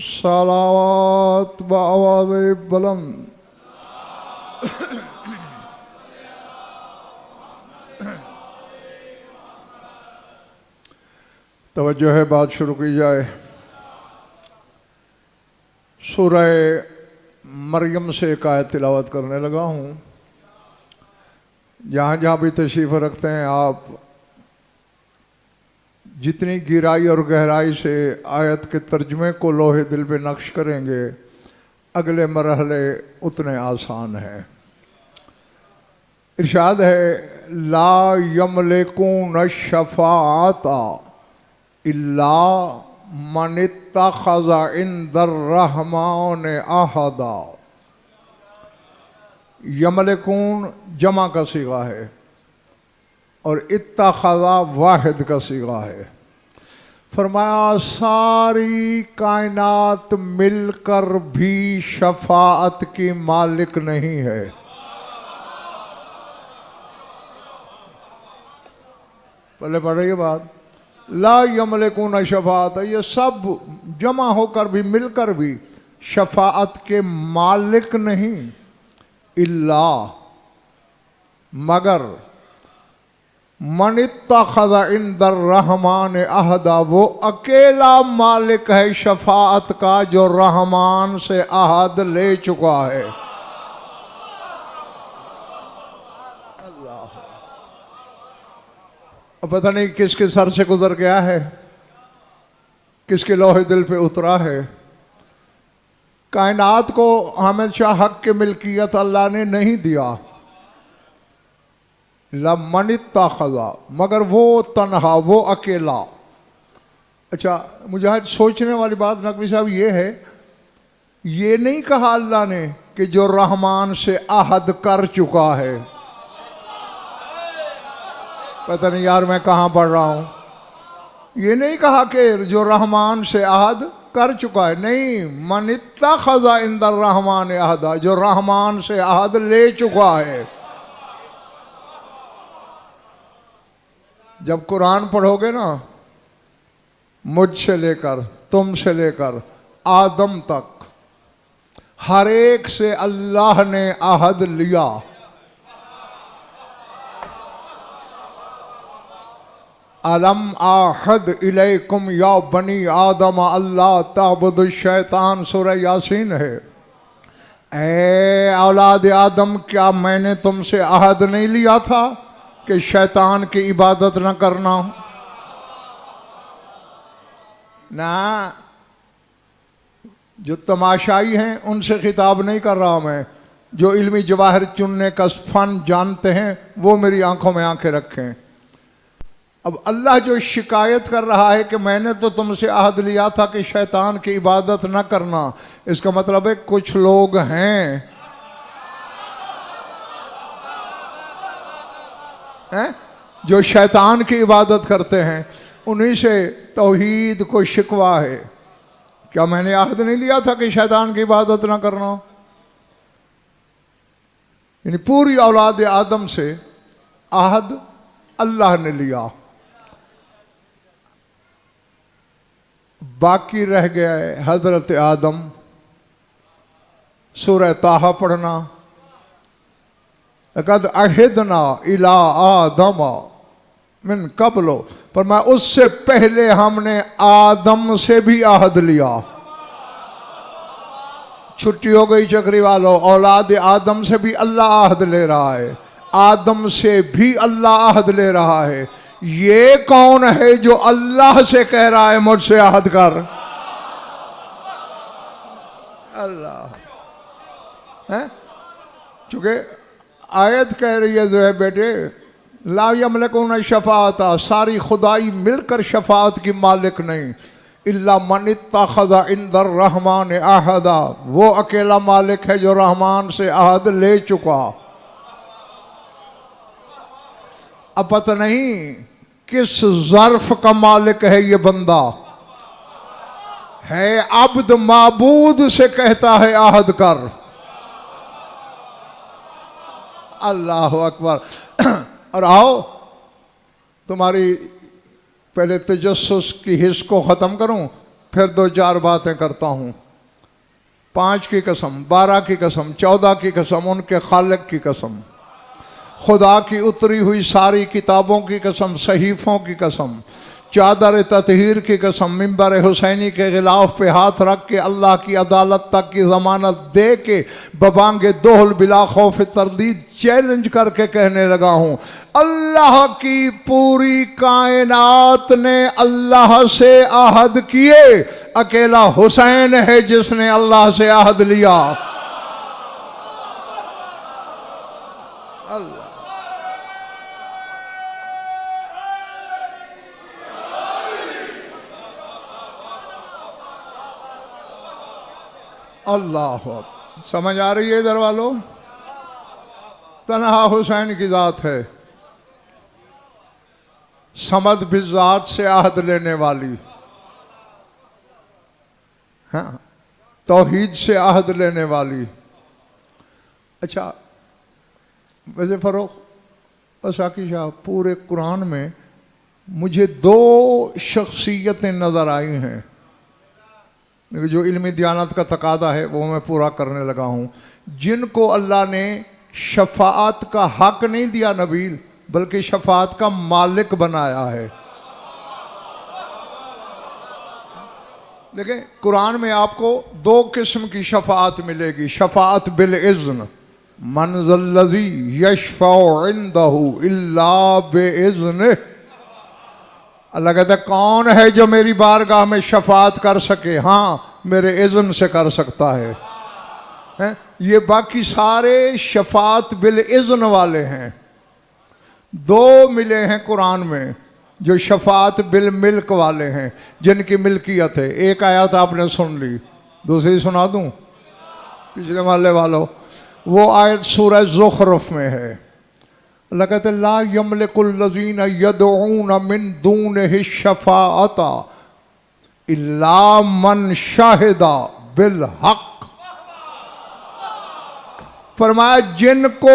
सलावत बआवाज़ बुलंद। तवज्जो है, बात शुरू की जाए। सूरह मरियम से एक आयत तिलावत करने लगा हूँ। जहाँ जहाँ भी तशरीफ़ रखते हैं आप, जितनी गहराई और गहराई से आयत के तर्जमे को लोहे दिल पे नक्श करेंगे, अगले मरहले उतने आसान हैं। इरशाद है, ला यमलिकून शफ़ाअता इल्ला मन इत्तख़ज़ इंदर रहमान अहदा। यमलिकून जमा का सीगा है और इत्तख़ज़ा वाहिद का सीगा है। फरमाया सारी कायनात मिलकर भी शफाअत की मालिक नहीं है। पहले पढ़ रही बात, ला यमलिकून शफाअत, ये सब जमा होकर भी मिलकर भी शफाअत के मालिक नहीं। इल्ला मगर मन इत्तख़ज़ इंदर रहमान अहदा, वो अकेला मालिक है शफाअत का जो रहमान से अहद ले चुका है। अल्लाह, अब पता नहीं किसके सर से गुजर गया है, किसके लोहे दिल पे उतरा है। कायनात को हमेशा हक के मिल्कियत अल्लाह ने नहीं दिया। मन इत्तख़ज़ा, मगर वो तन्हा, वो अकेला। अच्छा, मुझे सोचने वाली बात नकवी साहब ये है, ये नहीं कहा अल्लाह ने कि जो रहमान से अहद कर चुका है। पता नहीं यार मैं कहाँ पढ़ रहा हूँ। ये नहीं कहा कि जो रहमान से अहद कर चुका है, नहीं, मन इत्तख़ज़ इंदर रहमान अहदा, जो रहमान से अहद ले चुका है। जब कुरान पढ़ोगे ना, मुझसे लेकर तुमसे लेकर आदम तक हर एक से अल्लाह ने अहद लिया। अलम आहद इलैकुम या बनी आदम अल्लाह ताबुदुश शैतान, सूरह यासीन है। ए औलाद आदम, क्या मैंने तुमसे अहद नहीं लिया था कि शैतान की इबादत न करना? ना, जो तमाशाई हैं उनसे खिताब नहीं कर रहा मैं। जो इल्मी जवाहर चुनने का फन जानते हैं वो मेरी आंखों में आंखें रखें। अब अल्लाह जो शिकायत कर रहा है कि मैंने तो तुमसे अहद लिया था कि शैतान की इबादत न करना, इसका मतलब है कुछ लोग हैं जो शैतान की इबादत करते हैं, उन्हीं से तौहीद को शिकवा है। क्या मैंने अहद नहीं लिया था कि शैतान की इबादत ना करना? यानी पूरी औलाद आदम से अहद अल्लाह ने लिया, बाकी रह गया है हजरत आदम। सूरह ताहा पढ़ना, लक़द अहिदना इला आदम मिन क़ब्ल, पर मैं उससे पहले हमने आदम से भी अहद लिया। छुट्टी हो गई चक्री वालों, औलाद आदम से भी अल्लाह अहद ले रहा है, आदम से भी अल्लाह अहद ले रहा है। ये कौन है जो अल्लाह से कह रहा है मुझसे अहद कर? अल्लाह है। चूंकि आयत कह रही है जो है बेटे, ला यमलिकून शफ़ाअता, सारी खुदाई मिलकर शफाअत की मालिक नहीं। इल्ला मन इत्तख़ज़ इंदर रहमान अहदा, वो अकेला मालिक है जो रहमान से अहद ले चुका। अब पता नहीं किस ज़र्फ का मालिक है ये बंदा। है अब्द, माबूद से कहता है अहद कर। अल्लाह अकबर। और आओ, तुम्हारी पहले तजस्सुस की हिस्स को ख़त्म करूं, फिर 2-4 बातें करता हूँ। 5 की कसम, 12 की कसम, 14 की कसम, उनके खालिक की कसम, खुदा की उतरी हुई सारी किताबों की कसम, सहीफ़ों की कसम, चादर ततहीर की कसम, मिंबर हुसैनी के गिलाफ पे हाथ रख के अल्लाह की अदालत तक की ज़मानत दे के बबांगे दोहल बिला खौफ तरदीद चैलेंज करके कहने लगा हूँ, अल्लाह की पूरी कायनात ने अल्लाह से आहद किए, अकेला हुसैन है जिसने अल्लाह से आहद लिया। अल्लाह अल्लाह, समझ आ रही है इधर वालों? तन्हा हुसैन की ज़ात है, समद भी ज़ात से आहद लेने वाली, हाँ, तौहीद से आहद लेने वाली। अच्छा, वैसे फ़रोख असाकी शाह, पूरे कुरान में मुझे 2 शख्सियतें नज़र आई हैं, जो इल्मी दियानत का तकादा है वो मैं पूरा करने लगा हूँ, जिनको अल्लाह ने शफाअत का हक नहीं दिया नबील, बल्कि शफाअत का मालिक बनाया है। देखें, कुरान में आपको 2 किस्म की शफाअत मिलेगी। शफाअत बिल इज़्न, मन ज़ल्लज़ी यशफ़अउ इंदहु इल्ला बिइज़्निह। अल्लाह कहता है, कौन है जो मेरी बारगाह में शफाअत कर सके? हाँ, मेरे इज़्न से कर सकता है। ये बाकी सारे शफाअत बिल इज़्न वाले हैं। 2 मिले हैं कुरान में जो शफाअत बिल मिल्क वाले हैं, जिनकी मिल्कियत है। एक आयत आपने सुन ली, दूसरी सुना दूं पिछले वाले वालों? वो आयत सूरह ज़ुख़रुफ़ में है। अल्लाह कहते ला यमलिकुल्लज़ीना यदऊन मिन दूनिहि शफ़ाअता इल्ला मन शाहिदा बिल हक़। फरमाया, जिनको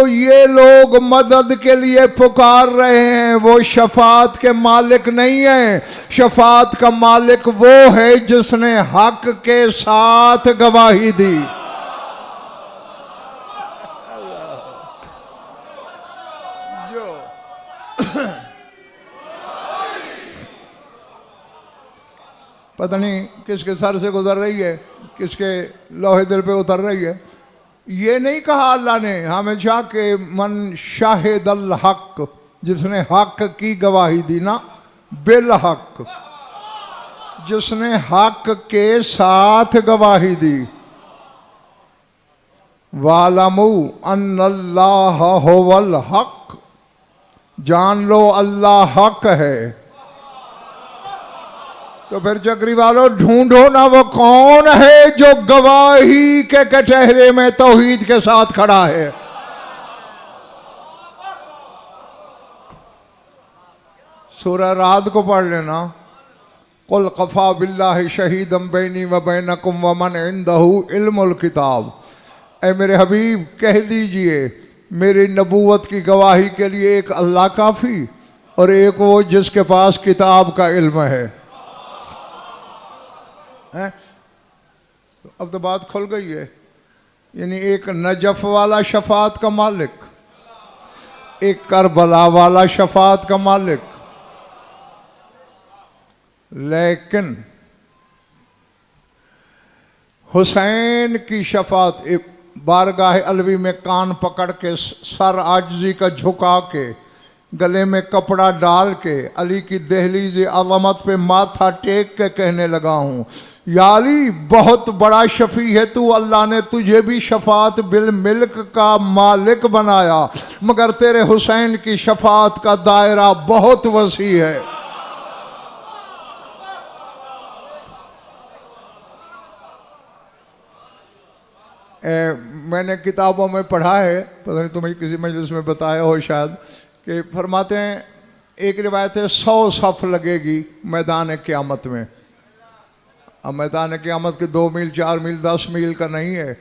ये लोग मदद के लिए पुकार रहे हैं वो शफाअत के मालिक नहीं है। शफाअत का मालिक वो है जिसने हक के साथ गवाही दी। पता नहीं किसके सर से गुजर रही है, किसके लोहे दिल पे उतर रही है। ये नहीं कहा अल्लाह ने हमेशा के मन शाहिदल हक, जिसने हक की गवाही दी, ना बिल हक, जिसने हक के साथ गवाही दी। वालमू अन्नल्लाह हुवल हक, जान लो अल्लाह हक है। तो फिर चक्री वालों, ढूंढो ना वो कौन है जो गवाही के कटहरे में तौहीद के साथ खड़ा है। सूरह राद को पढ़ लेना। कुल कफ़ा बिल्लाहि शहीदम बैनी व बैनकुम व मन इंदहु इल्मुल किताब। ऐ मेरे हबीब, कह दीजिए मेरी नबूवत की गवाही के लिए एक अल्लाह काफ़ी और एक वो जिसके पास किताब का इल्म है। तो अब तो बात खुल गई है। यानी एक नजफ वाला शफाअत का मालिक, एक करबला वाला शफाअत का मालिक। लेकिन हुसैन की शफाअत बारगाह अलवी में कान पकड़ के, सर आजिज़ी का झुका के, गले में कपड़ा डाल के, अली की दहलीज़ अज़मत पे माथा टेक के कहने लगा हूँ, या अली, बहुत बड़ा शफ़ी है तू, अल्लाह ने तुझे भी शफाअत बिल मिल्क का मालिक बनाया, मगर तेरे हुसैन की शफाअत का दायरा बहुत वसी है। मैंने किताबों में पढ़ा है, पता नहीं तुम्हें किसी मजलिस में बताया हो शायद, कि फरमाते हैं एक रिवायत है 100 सफ़ लगेगी मैदान क़यामत में। अब मैदान क़यामत के 2 मील 4 मील 10 मील का नहीं है,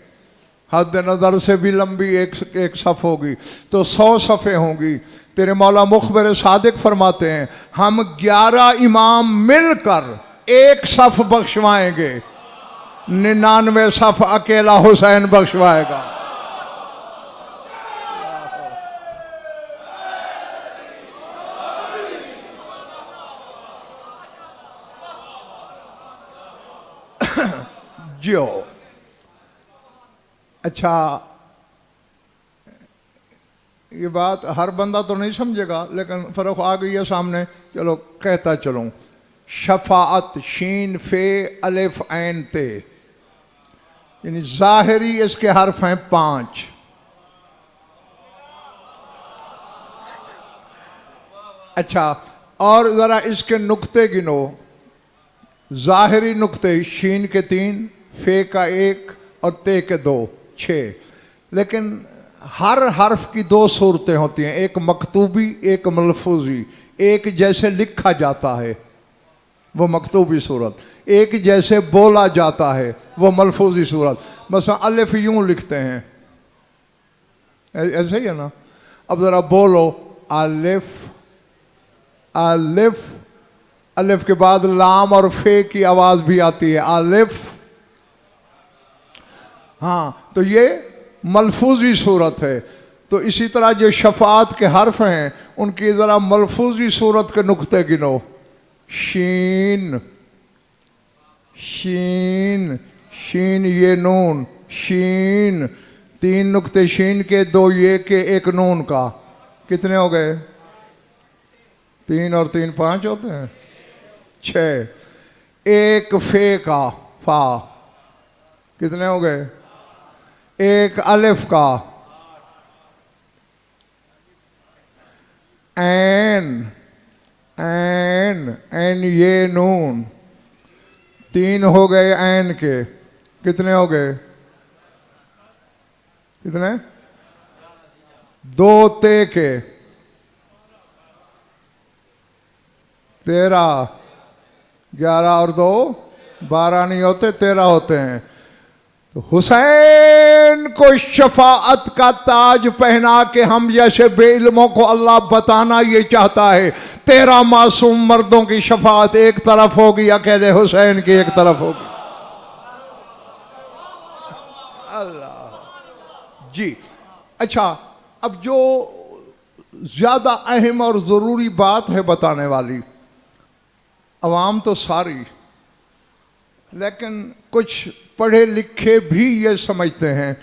हद नज़र से भी लंबी एक सफ़ होगी, तो 100 सफ़ें होंगी। तेरे मौला मुखबिर सादिक फरमाते हैं, हम 11 इमाम मिलकर एक सफ बख्शवाएंगे, 99 सफ अकेला हुसैन बख्शवाएगा। जो अच्छा, ये बात हर बंदा तो नहीं समझेगा, लेकिन फर्क आ गई है सामने। चलो कहता चलूं, शफाअत शीन फे अलिफ ऐन ते, यानी जाहिरी इसके हर्फ हैं 5। अच्छा, और जरा इसके नुक्ते गिनो। जाहिरी नुक्ते शीन के 3, फे का 1 और ते के 2, 6। लेकिन हर हर्फ की 2 सूरतें होती हैं, एक मकतूबी एक मलफूजी। एक जैसे लिखा जाता है वो मकतूबी सूरत, एक जैसे बोला जाता है वो मलफूजी सूरत। बस अलिफ यूं लिखते हैं, ऐसे ही है ना। अब ज़रा बोलो, अलिफ अलिफ, अलिफ के बाद लाम और फे की आवाज़ भी आती है, अलिफ। हाँ, तो ये मलफूजी सूरत है। तो इसी तरह जो शफात के हर्फ हैं उनकी ज़रा मलफूजी सूरत के नुक्ते गिनो। शीन शीन शीन, ये नून, शीन, 3 नुक्ते शीन के, 2 ये के, 1 नून का। कितने हो गए? 3 और 3 5 होते हैं, 6। 1 फे का, फा, कितने हो गए? 1 अलिफ का, ऐन ऐन ऐन, ये नून, 3 हो गए ऐन के। कितने हो गए? कितने? 2 ते के, 13, 11 और 2 12 नहीं होते, 13 होते हैं। तो हुसैन को शफाअत का ताज पहना के हम जैसे बेइल्मों को अल्लाह बताना ये चाहता है। 13 मासूम मर्दों की शफाअत एक तरफ होगी, अकेले हुसैन की एक तरफ होगी। अल्लाह जी। अच्छा, अब जो ज्यादा अहम और जरूरी बात है बताने वाली, अवाम तो सारी, लेकिन कुछ पढ़े लिखे भी ये समझते हैं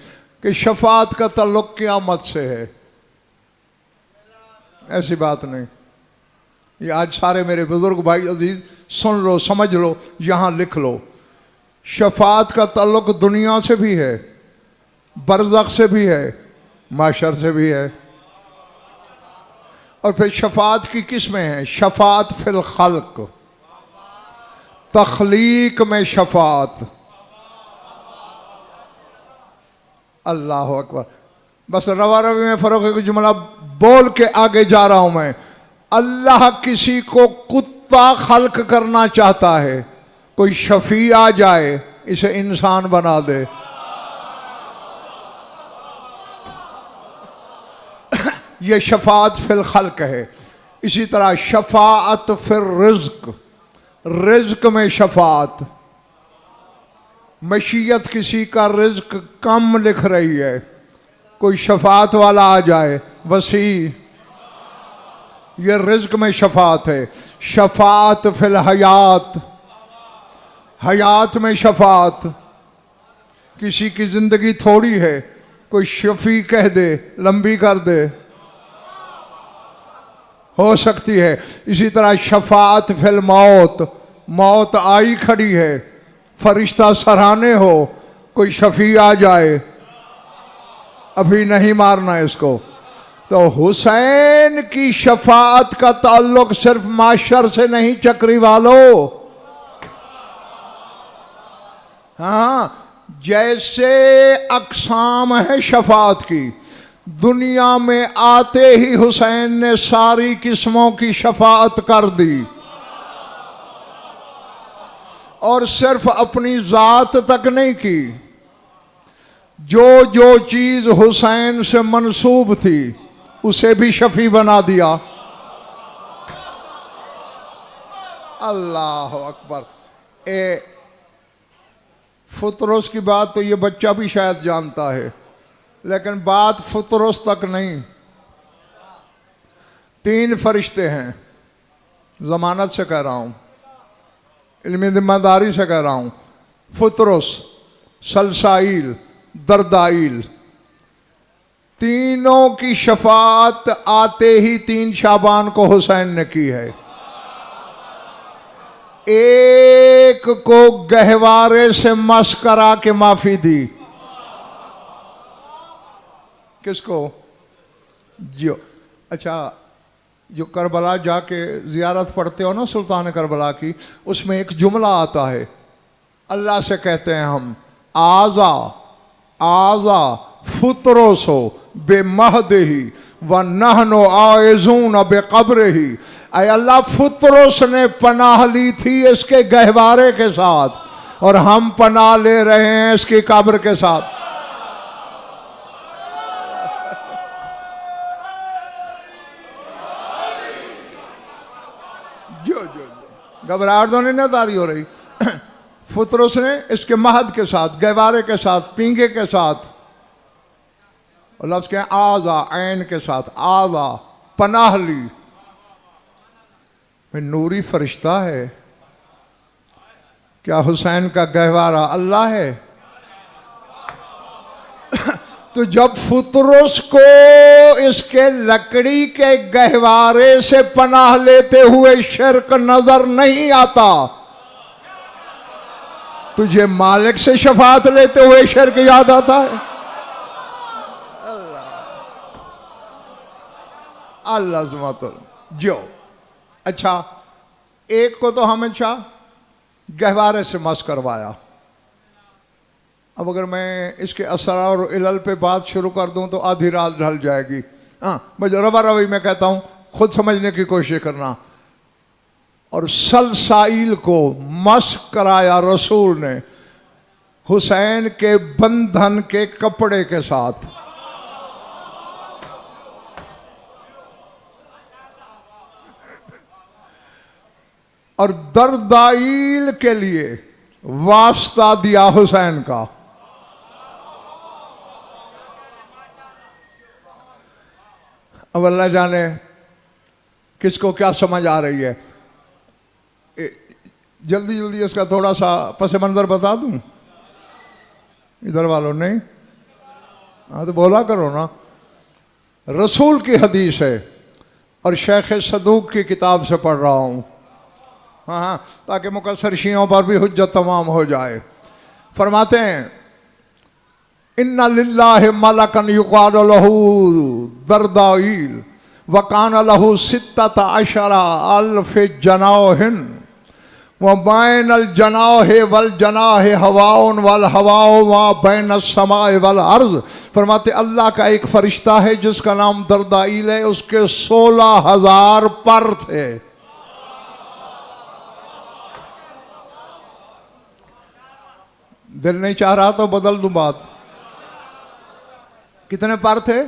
कि शफाअत का ताल्लुक क़यामत से है। ऐसी बात नहीं। ये आज सारे मेरे बुजुर्ग भाई अजीज सुन लो, समझ लो, यहाँ लिख लो। शफाअत का ताल्लुक दुनिया से भी है, बरज़ख से भी है, माशर से भी है। और फिर शफाअत की किस्में हैं। शफाअत फिल खल्क, तख्लीक में शफाअत। अल्लाह अकबर। बस रवा रवी में फ़र्क है, जुमला बोल के आगे जा रहा हूं मैं। अल्लाह किसी को कुत्ता खल्क करना चाहता है, कोई शफी आ जाए इसे इंसान बना दे। ये शफाअत फिल खल्क है। इसी तरह शफाअत फिर रिज़्क, रिज़्क में शफाअत। मशीयत किसी का रिज़्क कम लिख रही है, कोई शफाअत वाला आ जाए वसी, ये रिज़्क में शफाअत है। शफाअत फिल हयात, हयात में शफाअत। किसी की जिंदगी थोड़ी है, कोई शफी कह दे लंबी कर दे, हो सकती है। इसी तरह शफाअत फिल मौत, मौत आई खड़ी है, फरिश्ता सराहने हो, कोई शफी आ जाए, अभी नहीं मारना इसको। तो हुसैन की शफाअत का ताल्लुक सिर्फ माशर से नहीं चक्री वालों। हाँ, जैसे अक़साम है शफाअत की, दुनिया में आते ही हुसैन ने सारी किस्मों की शफाअत कर दी, और सिर्फ अपनी जात तक नहीं की, जो जो चीज हुसैन से मंसूब थी उसे भी शफी बना दिया। अल्लाह अकबर। फुतरोस की बात तो ये बच्चा भी शायद जानता है, लेकिन बात फुतरोस तक नहीं। 3 फरिश्ते हैं, जमानत से कह रहा हूं, इल्मी जिम्मेदारी से कह रहा हूं। फुतरोस, सलसाइल, दरदाइल, तीनों की शफात आते ही 3 शाबान को हुसैन ने की है। एक को गहवारे से मस करा के माफी दी। किसको? जो अच्छा, जो करबला जाके जियारत पढ़ते हो ना सुल्तान करबला की, उसमें एक जुमला आता है, अल्लाह से कहते हैं हम, आजा आजा फुतरोसो बेमहदही व नहनो आयजून बेकब्रही। ऐ अल्लाह, फुतरोस ने पनाह ली थी इसके गहवारे के साथ और हम पनाह ले रहे हैं इसकी कब्र के साथ। घबराहट तो नहीं तारी हो रही। फुतरोस ने इसके महद के साथ, गहवारे के साथ, पींगे के साथ, और लफ्ज़ के आजा ऐन के साथ, आजा पनाह ली। नूरी फरिश्ता है, क्या हुसैन का गहवारा अल्लाह है? तो जब फुतरोस को इसके लकड़ी के गहवारे से पनाह लेते हुए शिर्क नजर नहीं आता, तुझे मालिक से शफात लेते हुए शिर्क याद आता है? अल्लाह जो अच्छा, एक को तो हमेशा गहवारे से मस करवाया। अब अगर मैं इसके असर और इलल पे बात शुरू कर दूं तो आधी रात ढल जाएगी। हाँ, मैं रवा रवी में कहता हूं, खुद समझने की कोशिश करना। और सलसाइल को मस कराया रसूल ने हुसैन के बंधन के कपड़े के साथ। और दरदाइल के लिए वास्ता दिया हुसैन का। अब अल्लाह जाने किसको क्या समझ आ रही है। जल्दी जल्दी इसका थोड़ा सा पस मंजर बता दूं, इधर वालों नहीं? हाँ तो बोला करो ना। रसूल की हदीस है और शेख सदूक की किताब से पढ़ रहा हूं। हाँ हाँ, ताकि मुकस्सर शियों पर भी हुज्जत तमाम हो जाए। फरमाते हैं, इन्ना लिल्लाहि मलकन युक़ालु लहू दरदाइल व काना लहू सित्तत अशरा अल्फ जनाहिन व बैनल जनाहि वल जनाहि हवाउन वल हवाउ व बैन समाए वल अर्ज़। फरमाते अल्लाह का एक फरिश्ता है जिसका नाम दरदाइल है, उसके 16,000 पर थे। दिल नहीं चाह रहा तो बदल दूं बात। कितने पर थे?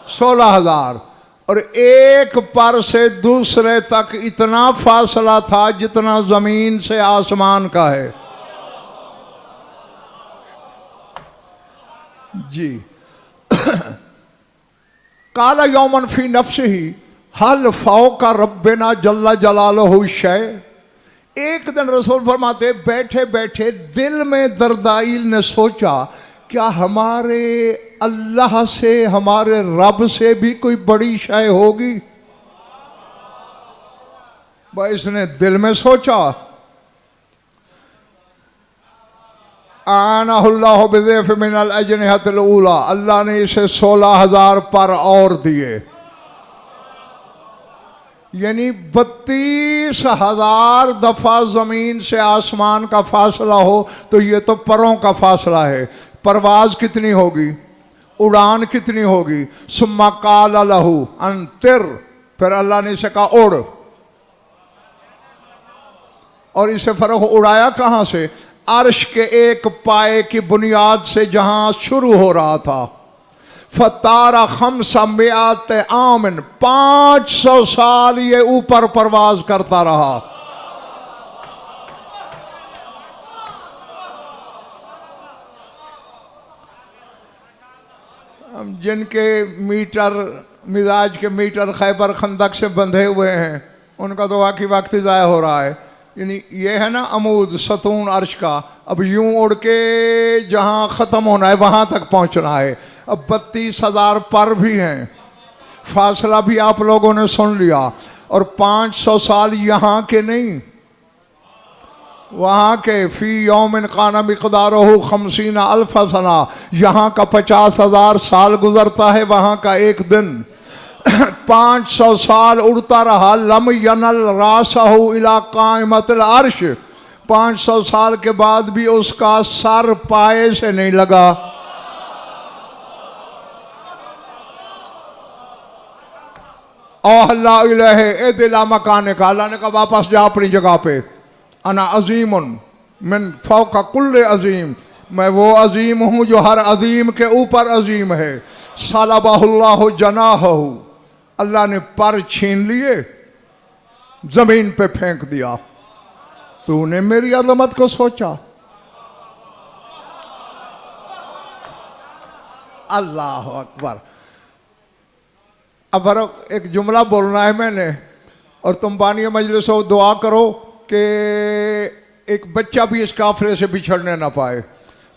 16,000। और एक पर से दूसरे तक इतना फासला था जितना जमीन से आसमान का है। जी काला यौमन फी नफ्सिही हल फौका रब्बिना जल्ला जलालहु शै। एक दिन रसूल फरमाते, बैठे बैठे दिल में दरदाइल ने सोचा, क्या हमारे अल्लाह से, हमारे रब से भी कोई बड़ी शय होगी? भाई इसने दिल में सोचा। आनाहुल्लाहु बिज़ैफ मिनल अजनिहतिल ऊला, अल्लाह ने इसे 16,000 पर और दिए। यानी 32,000 दफा जमीन से आसमान का फासला हो तो ये तो परों का फासला है। परवाज कितनी होगी, उड़ान कितनी होगी। सुम्मा काला लहू अंतिर, फिर अल्लाह ने इसे कहा उड़। और इसे फर्क उड़ाया कहां से? अर्श के एक पाए की बुनियाद से जहां शुरू हो रहा था। फतारा खम्सा मियात आमिन, 500 साल ये ऊपर परवाज करता रहा। जिनके मीटर मिजाज के मीटर खैबर खंदक से बंधे हुए हैं उनका तो वाकई वक्त ज़ाया हो रहा है। यानी ये है ना अमूद सतून अर्श का, अब यूं उड़ के जहाँ ख़त्म होना है वहाँ तक पहुँचना है। अब 32,000 पर भी हैं, फासला भी आप लोगों ने सुन लिया। और 500 साल यहाँ के नहीं, वहाँ के फ़ी यौमिन काना मिक़दारुहु 50 अल्फ़ सना, यहाँ का 50,000 साल गुजरता है, वहाँ का एक दिन। 500 साल उड़ता रहा, लम यनल रासहु इला काइमतिल अर्श, 500 साल के बाद भी उसका सर पाए से नहीं लगा। अल्लाह इलैहि ए दिला मकाने का, अल्लाह ने कहा वापस जा अपनी जगह पे। अना अजीमुन मिन फौका कुल्ले अजीम, मैं वो अजीम हूँ जो हर अजीम के ऊपर अजीम है। सलबहुल्लाहु जनाहु, अल्लाह ने पर छीन लिए, जमीन पे फेंक दिया। तूने मेरी अज़मत को सोचा? अल्लाह अकबर। अब एक जुमला बोलना है मैंने, और तुम बानी मजलिस हो दुआ करो कि एक बच्चा भी इस काफिले से बिछड़ने ना पाए।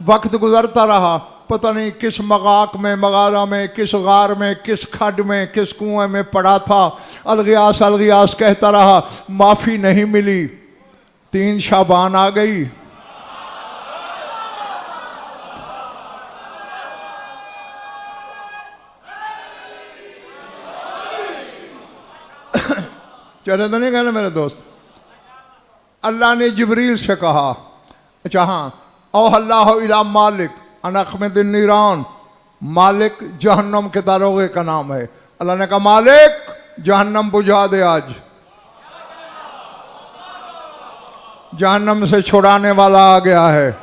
वक्त गुजरता रहा, पता नहीं किस मगाक में, मगारा में, किस गार में, किस खड्ड में, किस कुएं में पड़ा था। अलगियास अलगियास कहता रहा, माफ़ी नहीं मिली। 3 शाबान आ गई, चले तो नहीं कहना मेरे दोस्त। अल्लाह ने जिब्रील से कहा, अच्छा हाँ, ओ अल्लाह इला मालिक अनखमदिन नीरान, मालिक जहन्नम के दारोगे का नाम है। अल्लाह ने कहा मालिक जहन्नम बुझा दे, आज जहन्नम से छुड़ाने वाला आ गया है।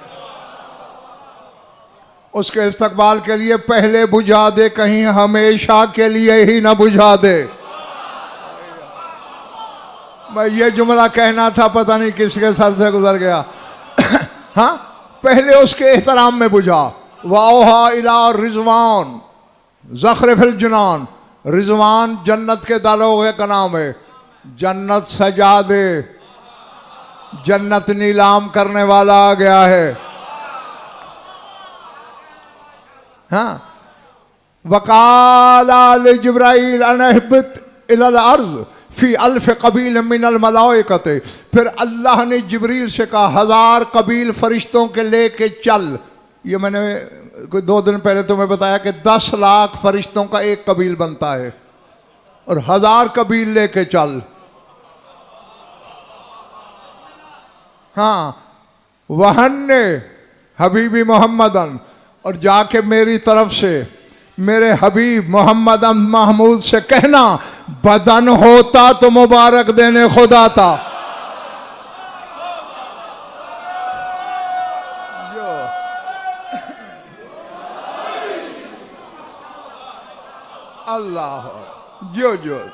उसके इस्तकबाल के लिए पहले बुझा दे, कहीं हमेशा के लिए ही ना बुझा दे। मैं ये जुमला कहना था, पता नहीं किसके सर से गुजर गया। हाँ, पहले उसके एहतराम में बुझा। वाओहा इला रिजवान ज़ख़्रफ़िल जनान, रिजवान जन्नत के दारोगे का नाम है। जन्नत सजा दे, जन्नत नीलाम करने वाला आ गया है। हाँ, वक़ाला लिजिब्राईल अन इहबित इलल अर्ज़ फी अल्फ कबील मिनल मलाइकते, फिर अल्लाह ने जिब्रील से कहा 1000 कबील फरिश्तों के लेके चल। ये मैंने कोई 2 दिन पहले तुम्हें बताया कि 10 लाख फरिश्तों का एक कबील बनता है, और 1000 कबील लेके चल। हाँ, वहन्ने हबीबी मोहम्मदन, और जाके मेरी तरफ से मेरे हबीब मोहम्मद महमूद से कहना, बदन होता तो मुबारक देने खुदा था। अल्लाह जो जो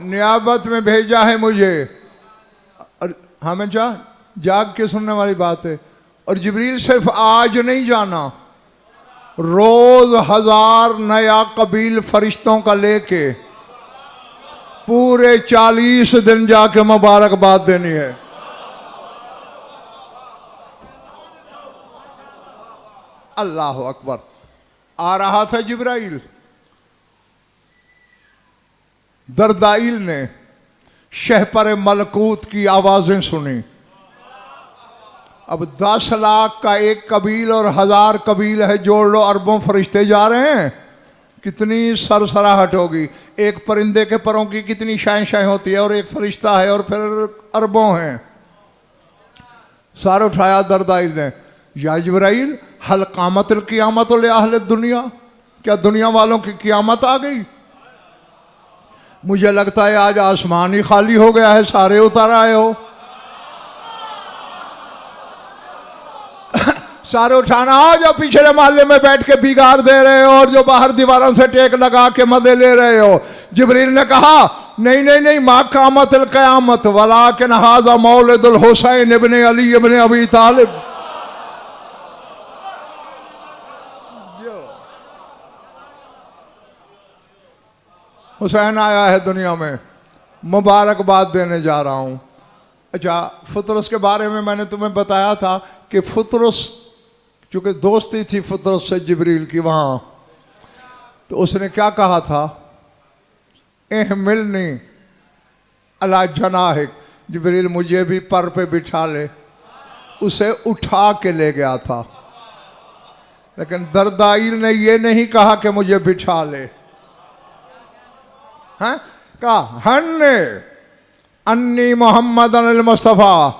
नियाबत में भेजा है मुझे, और हमेशा जाग के सुनने वाली बात है। और जिब्रील सिर्फ आज नहीं जाना, रोज 1000 नया कबील फरिश्तों का लेके पूरे 40 दिन जाके मुबारकबाद देनी है। अल्लाह अकबर। आ रहा था जिब्राइल, दरदाइल ने शहपर मलकूत की आवाज़ें सुनी। अब 10 लाख का एक कबील और 1000 कबील है, जोड़ लो, अरबों फरिश्ते जा रहे हैं। कितनी सरसराहट होगी। एक परिंदे के परों की कितनी शाय होती है, और एक फरिश्ता है, और फिर अरबों हैं। सार उठाया दरदाइल ने, या जिब्राइल हल कामतल क़ियामत ले अहले दुनिया, क्या दुनिया वालों की क़ियामत आ गई? मुझे लगता है आज आसमान ही खाली हो गया है, सारे उतर आए हो। सारे उठाना, आओ जो पिछले मोहल्ले में बैठ के बिगाड़ दे रहे हो और जो बाहर दीवारों से टेक लगा के मजे ले रहे हो। जिब्रील ने कहा नहीं नहीं नहीं, मा कामत क़यामत वला के नहाजा मौलिदुल हुसैन इब्ने अली इब्ने अबी तालिब। हुसैन आया है दुनिया में, मुबारकबाद देने जा रहा हूँ। अच्छा, फुतरस के बारे में मैंने तुम्हें बताया था कि फुतरस चूँकि दोस्ती थी फुतरस से जिब्रील की वहाँ, तो उसने क्या कहा था, एहमिलनी अला जनाहिक, जिब्रील मुझे भी पर पे बिठा ले। उसे उठा के ले गया था, लेकिन दरदाइल ने ये नहीं कहा कि मुझे बिठा ले, हैं कहा हन्ने अन्नी मोहम्मद अल मुस्तफ़ा।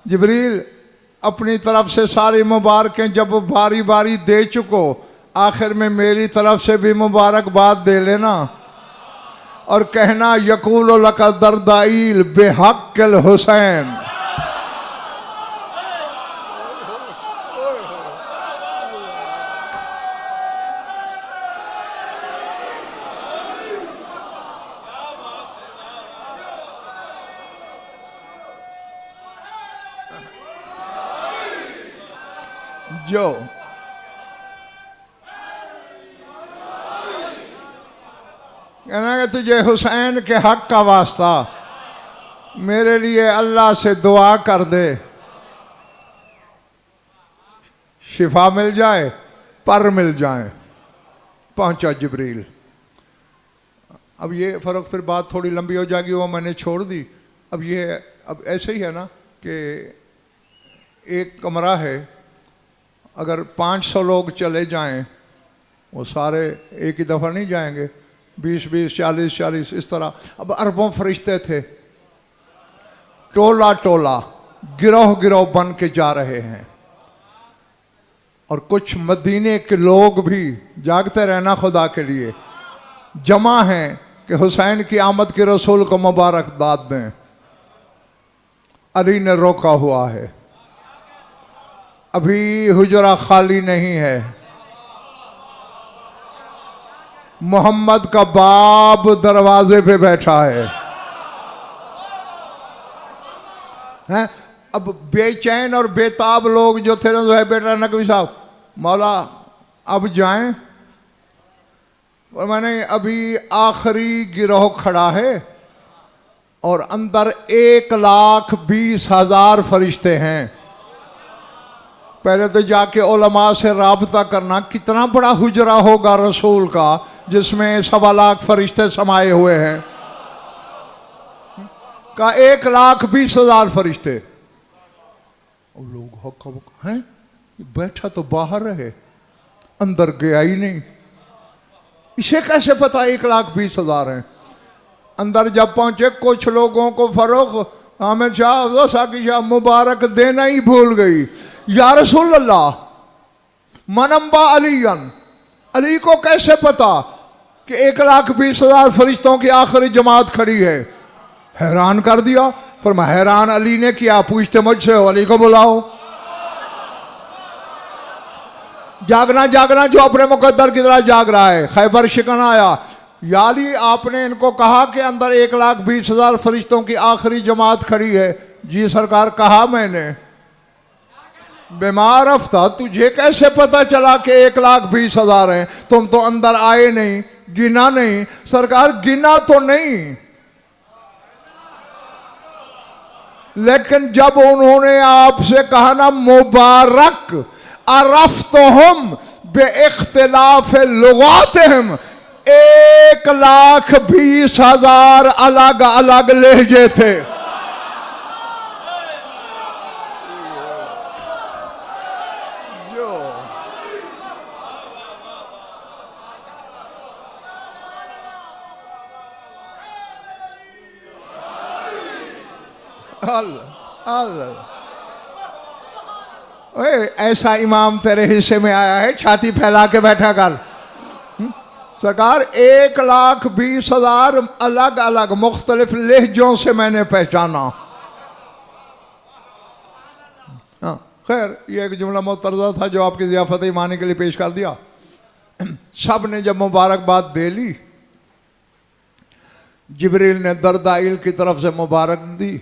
जिब्रील अपनी तरफ से सारी मुबारकें जब बारी बारी दे चुको, आखिर में मेरी तरफ से भी मुबारकबाद दे लेना और कहना यकूल लक दरदाइल बेहक़्क़िल हुसैन। जो कहना कि तुझे हुसैन के हक का वास्ता मेरे लिए अल्लाह से दुआ कर दे, शिफा मिल जाए, पर मिल जाए। पहुंचा जिब्रील। अब ये फ़र्क फिर बात थोड़ी लंबी हो जाएगी, वो मैंने छोड़ दी। अब ऐसे ही है ना कि एक कमरा है, अगर 500 लोग चले जाएं, वो सारे एक ही दफ़ा नहीं जाएंगे, 20-20, 40-40 इस तरह। अब अरबों फरिश्ते थे, टोला टोला गिरोह गिरोह बन के जा रहे हैं, और कुछ मदीने के लोग भी जागते रहना खुदा के लिए जमा हैं कि हुसैन की आमद के रसूल को मुबारकबाद दें। अली ने रोका हुआ है, अभी हुजरा खाली नहीं है। मोहम्मद का बाप दरवाजे पे बैठा है। हैं? अब बेचैन और बेताब लोग जो थे ना, जो है बेटा नकवी साहब, मौला अब जाएं। और मैंने अभी आखिरी गिरोह खड़ा है और अंदर 1,20,000 फरिश्ते हैं। पहले तो जाके उलमा से राबता करना, कितना बड़ा हुजरा होगा रसूल का जिसमें 1.25 लाख फरिश्ते समाये हुए हैं। का 1,20,000 फरिश्ते। और लोग हक हैं, बैठा तो बाहर रहे, अंदर गया ही नहीं। इसे कैसे पता 1,20,000 हैं? अंदर जब पहुंचे, कुछ लोगों को फरोख आमिर शाह साकी शाह मुबारक देना ही भूल गई। या रसूल अल्लाह, मनम्बा अलीयन, अली को कैसे पता कि 1,20,000 फरिश्तों की आखिरी जमात खड़ी है? हैरान कर दिया। पर मैं हैरान अली ने किया, पूछते मुझसे हो, अली को बुलाओ। जागना जागना जो अपने मुकद्दर की तरह जाग रहा है। खैबर शिकन आया, या अली आपने इनको कहा कि अंदर 1,20,000 फरिश्तों की आखिरी जमात खड़ी है। जी सरकार, कहा मैंने। बीमार अफ्ता, तुझे कैसे पता चला कि 1,20,000 हैं? तुम तो अंदर आए नहीं, गिना नहीं। सरकार, गिना तो नहीं, लेकिन जब उन्होंने आपसे कहा ना मुबारक अरफ्तहुम बेइख्तिलाफ लुगातिहिम, 1,20,000 अलग अलग लहजे थे। ऐसा इमाम तेरे हिस्से में आया है, छाती फैला के बैठा कर। सरकार, 1,20,000 अलग अलग मुख्तलिफ लहजों से मैंने पहचाना। हाँ खैर, ये एक जुमला मुतरज़ा था जो आपकी ज़ियाफ़त ईमानी के लिए पेश कर दिया। सब ने जब मुबारकबाद दे ली, जिब्रील ने दरदाइल की तरफ से मुबारक दी,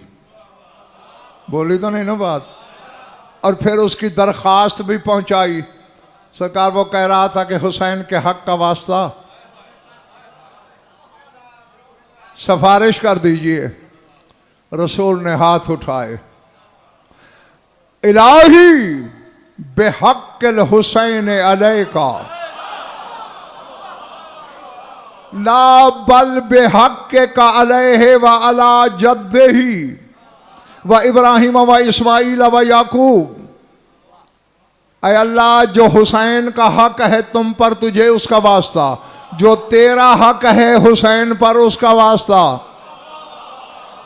बोली तो नहीं ना बात, और फिर उसकी दरख्वास्त भी पहुंचाई। सरकार वो कह रहा था कि हुसैन के हक का वास्ता सिफारिश कर दीजिए। रसूल ने हाथ उठाए, इलाही बेहक्किल हुसैन अलैका ला बल बेहक्के का अलैहि व अला जद्देही व इब्राहिम व इस्माइल व याकूब। ऐ अल्लाह, जो हुसैन का हक है तुम पर, तुझे उसका वास्ता, जो तेरा हक है हुसैन पर उसका वास्ता,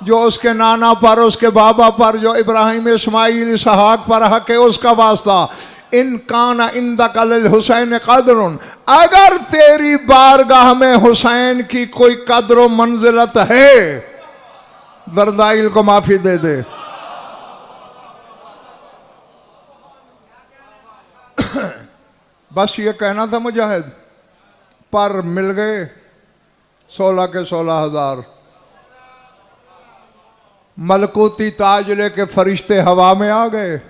जो उसके नाना पर, उसके बाबा पर, जो इब्राहिम इस्माइल इसहाक पर हक है उसका वास्ता। इन काना इंदकल हुसैन कदरुन, अगर तेरी बारगाह में हुसैन की कोई कदर मंजिलत है, दरदाइल को माफी दे दे। बस ये कहना था मुजाहिद, पर मिल गए 16 के 16,000। मलकूती ताज लेके फरिश्ते हवा में आ गए।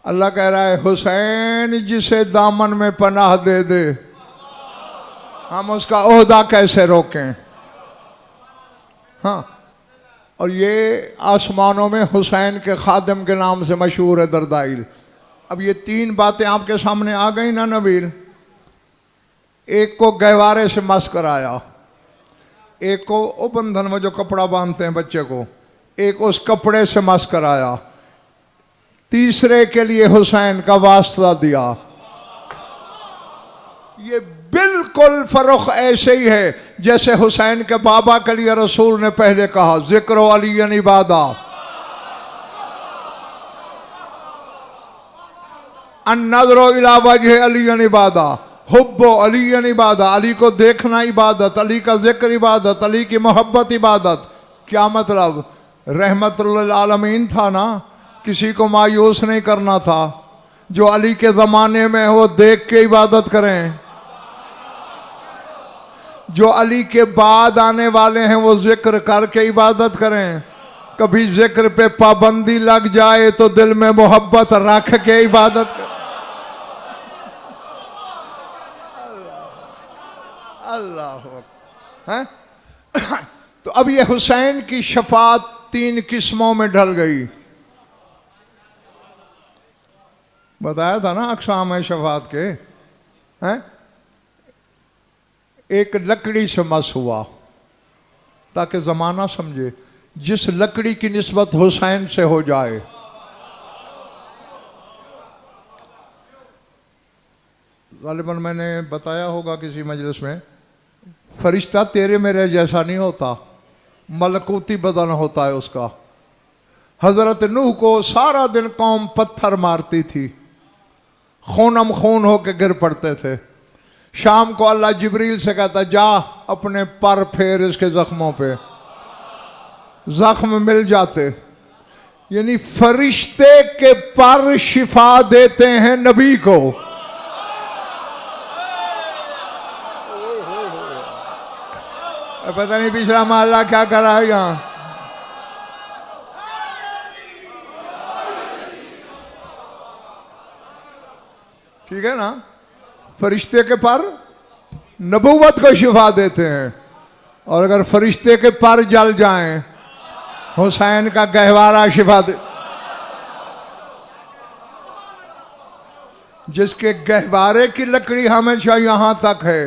अल्लाह कह रहा है, हुसैन जिसे दामन में पनाह दे दे, हम उसका ओहदा कैसे रोकें। हाँ, और ये आसमानों में हुसैन के खादिम के नाम से मशहूर है दरदाइल। अब ये 3 बातें आपके सामने आ गई ना नबील। एक को गहवारे से मस कराया, एक को वो बंधन में जो कपड़ा बांधते हैं बच्चे को, एक उस कपड़े से मस कराया, तीसरे के लिए हुसैन का वास्ता दिया। ये बिल्कुल फर्क ऐसे ही है जैसे हुसैन के बाबा के लिए रसूल ने पहले कहा, जिक्र अली इबादा, अन नज़रो इला वजह अली इबादा, हुब्बो अली इबादा, अली को देखना इबादत, अली का जिक्र इबादत, अली की मोहब्बत इबादत। क्या मतलब? रहमतुल्लिल आलमीन था ना, किसी को मायूस नहीं करना था। जो अली के ज़माने में वो देख के इबादत करें, जो अली के बाद आने वाले हैं वो जिक्र करके इबादत करें। कभी जिक्र पे पाबंदी लग जाए तो दिल में मोहब्बत रख के इबादत करें। अल्लाह है। तो अब ये हुसैन की शफात 3 किस्मों में ढल गई। बताया था ना अक़साम है शफात के, हैं? एक लकड़ी से मस हुआ, ताकि ज़माना समझे, जिस लकड़ी की निस्बत हुसैन से हो जाए। ग़ालिबन मैंने बताया होगा किसी मजलिस में, फरिश्ता तेरे मेरे जैसा नहीं होता, मलकूती बदन होता है उसका। हज़रत नूह को सारा दिन कौम पत्थर मारती थी, खूनम खून होके गिर पड़ते थे। शाम को अल्लाह जिब्रील से कहता, जा अपने पर फेर इसके ज़ख्मों पे, ज़ख्म मिल जाते। यानी फरिश्ते के पर शिफा देते हैं नबी को। पता नहीं पिछला मोहल्ला क्या कर रहा है यहाँ। ठीक है ना? फरिश्ते के पर नबूवत को शिफा देते हैं, और अगर फरिश्ते के पर जल जाएं, हुसैन का गहवारा शिफा दे। जिसके गहवारे की लकड़ी हमेशा यहां तक है,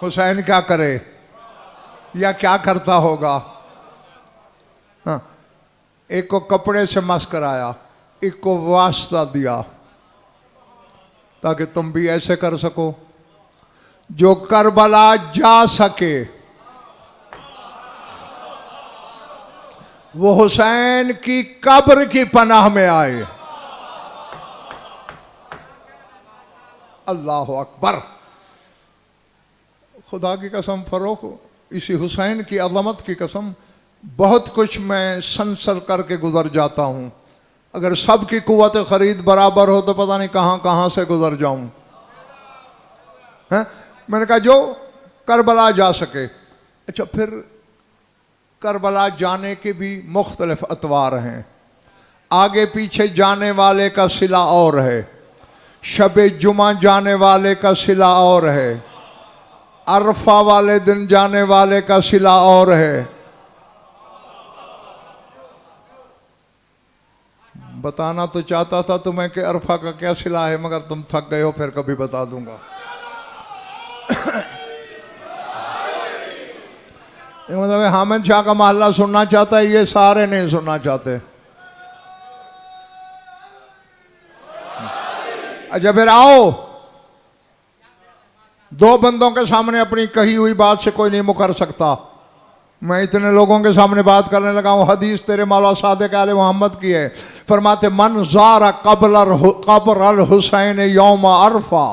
हुसैन क्या करे या क्या करता होगा। हाँ, एक को कपड़े से मस कराया, एक को वास्ता दिया, ताकि तुम भी ऐसे कर सको। जो करबला जा सके वो हुसैन की कब्र की पनाह में आए। अल्लाह अकबर। खुदा की कसम, फरोख इसी हुसैन की अज़मत की कसम, बहुत कुछ मैं संसर करके गुजर जाता हूँ। अगर सबकी कुव्वत खरीद बराबर हो तो पता नहीं कहाँ कहाँ से गुजर जाऊं। हैं? मैंने कहा जो करबला जा सके। अच्छा, फिर करबला जाने के भी मुख्तलिफ अतवार हैं। आगे पीछे जाने वाले का सिला और है, शबे जुमा जाने वाले का सिला और है, अरफा वाले दिन जाने वाले का सिला और है। बताना तो चाहता था तुम्हें कि अरफा का क्या सिला है, मगर तुम थक गए हो, फिर कभी बता दूंगा। मतलब हामिद शाह का महल्ला सुनना चाहता है, ये सारे नहीं सुनना चाहते। अच्छा, फिर आओ, दो बंदों के सामने अपनी कही हुई बात से कोई नहीं मुकर सकता। मैं इतने लोगों के सामने बात करने लगा हूं। हदीस तेरे मौला सादिक आले मोहम्मद की है। फरमाते मन ज़ारा कब्र अल हुसैन यौम अरफा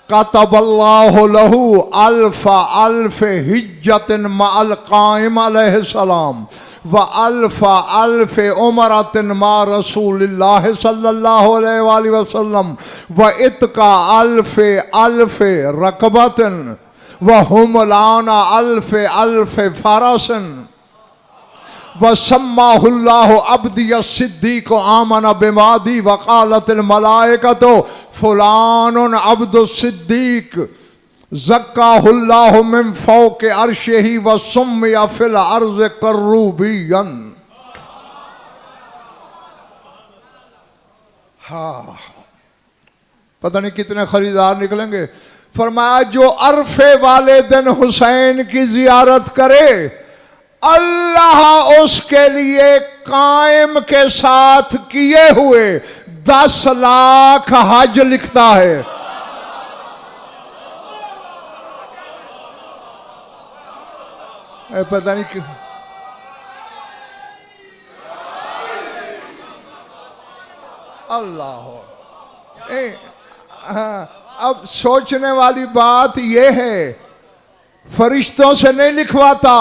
कतबल्लाहु लहू अल्फा अल्फ हिज्जतिन मअल काइम अलैहिस्सलाम व अल्फा अल्फ उमरतिन मा रसूलिल्लाह सल्लल्लाहु अलैहि वसल्लम व इत्का अल्फ अल्फ रकबतिन व हुमलाना अल्फ अल्फ फरसन व सम्माहुल्लाहु अब्दी सिद्दीक आमना बिमादी व क़ालतिल मलाइकतु फुलानुन अब्दु सिद्दीक ज़क्काहुल्लाहु मिन फ़ौक़ि अर्शिही व सुम्मिया फ़िल अर्ज़ कर्रूबियन। हाँ, पता नहीं कितने खरीदार निकलेंगे। फरमाया जो अरफे वाले दिन हुसैन की जियारत करे, अल्लाह उसके लिए कायम के साथ किए हुए 10 लाख हज लिखता है। पता नहीं क्यों अल्लाह। अब सोचने वाली बात यह है, फरिश्तों से नहीं लिखवाता,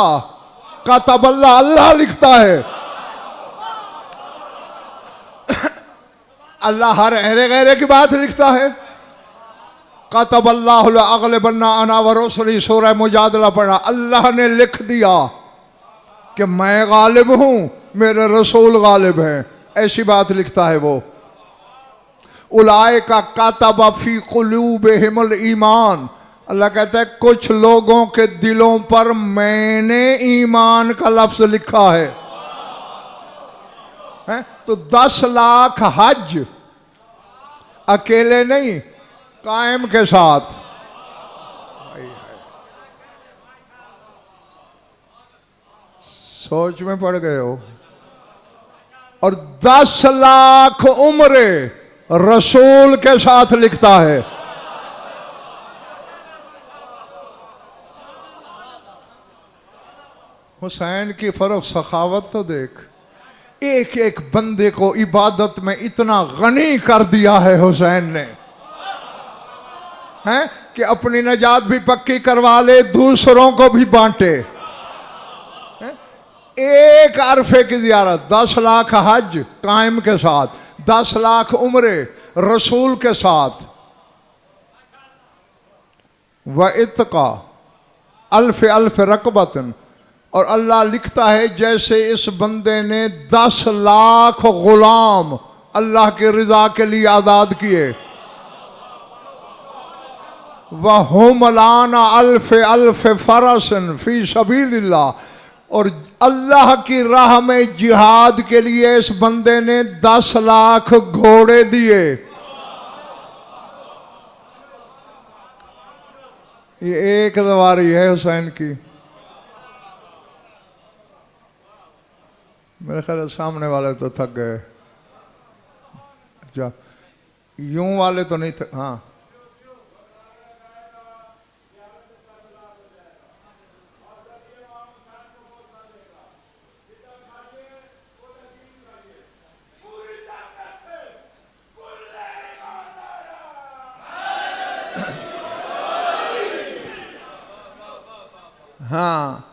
कातबल्ला अल्लाह लिखता है। अल्लाह हर अहले गैरे की बात लिखता है। कातबल्लाहु लअग़लिबन्ना अना व रुसुली, सूरह मुजादला पढ़ा। अल्लाह ने लिख दिया कि मैं गालिब हूं, मेरे रसूल गालिब हैं, ऐसी बात लिखता है वो। उलाइका कातबा फी कुलूबिहिमुल ईमान, अल्लाह कहता है कुछ लोगों के दिलों पर मैंने ईमान का लफ्ज लिखा है। तो 10 लाख हज अकेले नहीं, कायम के साथ। सोच में पड़ गए हो। और 10 लाख उम्रे रसूल के साथ लिखता है। हुसैन की फर्क सखावत तो देख, एक एक बंदे को इबादत में इतना गनी कर दिया है हुसैन ने, हैं कि अपनी नजात भी पक्की करवा ले, दूसरों को भी बांटे। एक अरफे की ज़ियारत, 10 लाख हज कायम के साथ, 10 लाख उम्रे रसूल के साथ, व इत्का अल्फ अल्फ रकबतन। और अल्लाह लिखता है जैसे इस बंदे ने 10 लाख गुलाम अल्लाह की रजा के लिए आज़ाद किए। व हुमलाना अल्फ अल्फ फरसन फी सबीलिल्लाह, और अल्लाह की राह में जिहाद के लिए इस बंदे ने 10 लाख घोड़े दिए। ये एक दवारी है हुसैन की। मेरे ख्याल सामने वाले तो थक गए। अच्छा, यूं वाले तो नहीं थे। हाँ, हाँ,